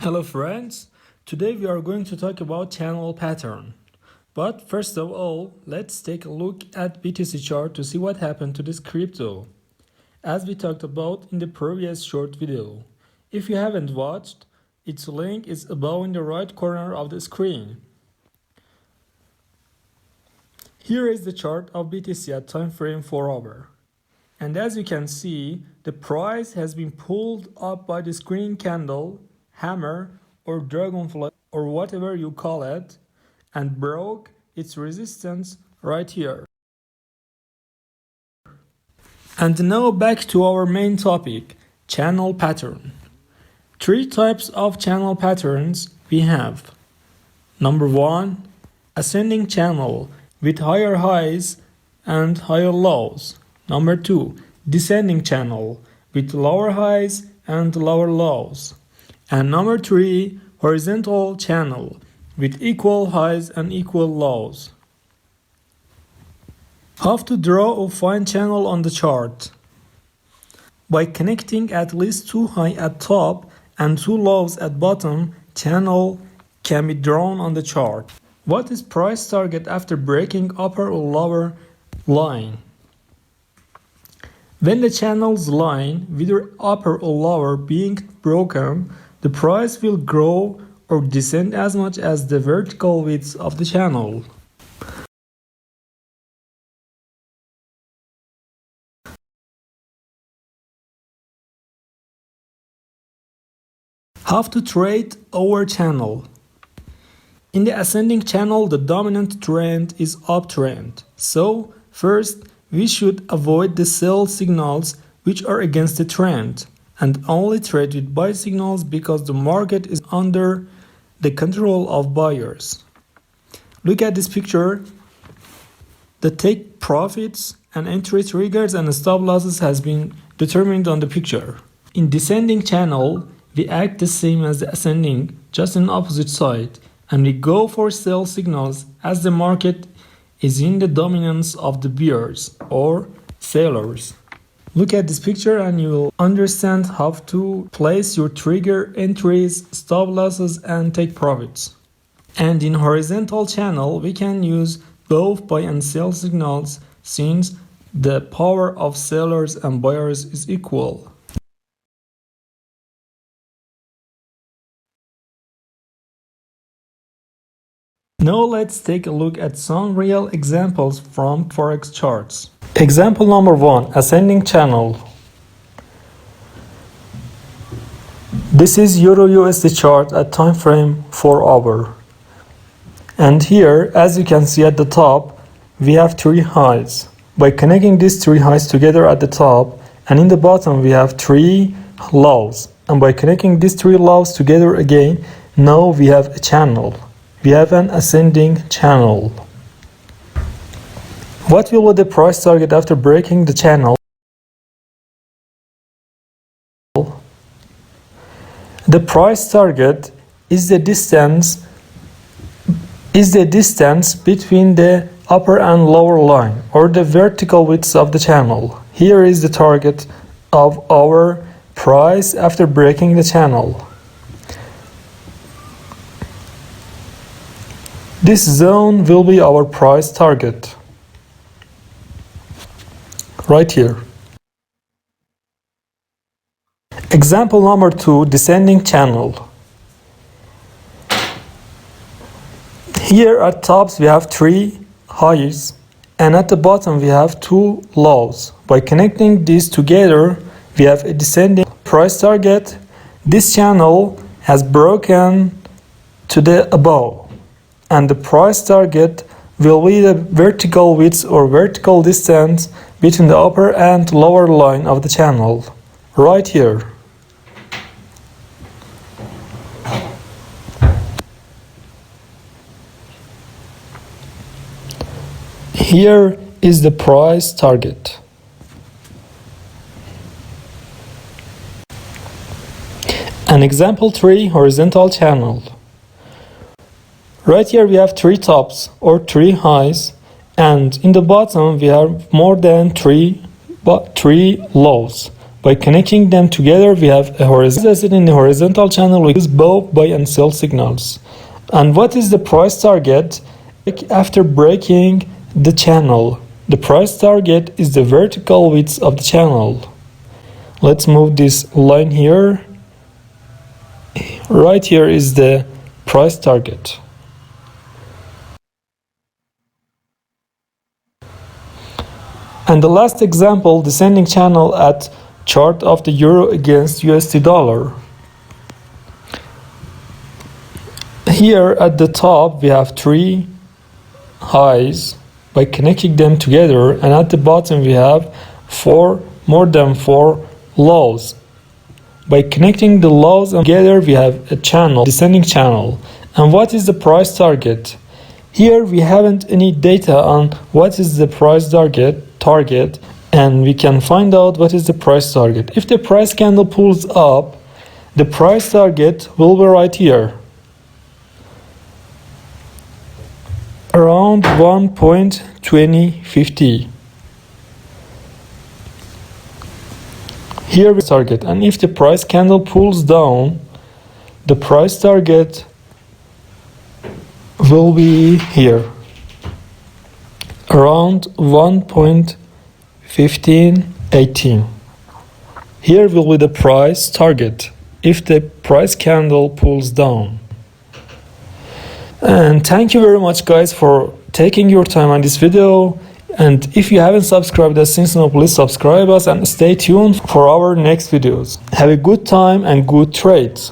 Hello friends, today we are going to talk about channel pattern. But first of all, let's take a look at BTC chart to see what happened to this crypto, as we talked about in the previous short video. If you haven't watched, its link is above in the right corner of the screen. Here is the chart of BTC at time frame 4 hour. And as you can see, the price has been pulled up by the green candle, hammer or dragonfly or whatever you call it, and broke its resistance right here. And now back to our main topic, channel pattern. Three types of channel patterns we have. Number one, ascending channel with higher highs and higher lows. Number two, descending channel with lower highs and lower lows. And number three, horizontal channel with equal highs and equal lows. How to draw a fine channel on the chart? By connecting at least two highs at top and two lows at bottom, channel can be drawn on the chart. What is price target after breaking upper or lower line? When the channel's line, whether upper or lower, being broken, the price will grow or descend as much as the vertical width of the channel. How to trade over channel? In the ascending channel, the dominant trend is uptrend. So, first, we should avoid the sell signals which are against the trend and only trade with buy signals because the market is under the control of buyers. Look at this picture. The take profits and entry triggers and stop losses has been determined on the picture. In descending channel, we act the same as the ascending, just in opposite side, and we go for sell signals as the market is in the dominance of the buyers or sellers. Look at this picture and you will understand how to place your trigger entries, stop losses and take profits. And in horizontal channel, we can use both buy and sell signals since the power of sellers and buyers is equal. Now let's take a look at some real examples from Forex charts. Example number 1, ascending channel. This is Euro USD chart at time frame 4 hour. And here, as you can see at the top, we have three highs. By connecting these three highs together at the top, and in the bottom we have three lows. And by connecting these three lows together again, now we have a channel. We have an ascending channel. What will be the price target after breaking the channel? The price target is the distance between the upper and lower line or the vertical width of the channel. Here is the target of our price after breaking the channel. This zone will be our price target. Right here. Example number 2, descending channel. Here at tops we have three highs and at the bottom we have two lows. By connecting these together, we have a descending price target. This channel has broken to the above. And the price target will be the vertical width or vertical distance between the upper and lower line of the channel, right here. Here is the price target. And example 3, horizontal channel. Right here we have three tops or three highs, and in the bottom we have more than three lows. By connecting them together, we have a horizontal. In the horizontal channel, we use both buy and sell signals. And what is the price target? After breaking the channel, the price target is the vertical width of the channel. Let's move this line here. Right here is the price target. And the last example, descending channel at chart of the euro against USD dollar. Here at the top we have 3 highs by connecting them together, and at the bottom we have more than 4 lows. By connecting the lows together, we have a channel, descending channel. And what is the price target? Here we haven't any data on what is the price target, and we can find out what is the price target. If the price candle pulls up, the price target will be right here, around 1.2050. Here we target, and if the price candle pulls down, the price target will be here, around 1.1518. Here will be the price target if the price candle pulls down. And thank you very much guys for taking your time on this video. And if you haven't subscribed us since now, please subscribe us and stay tuned for our next videos. Have a good time and good trades.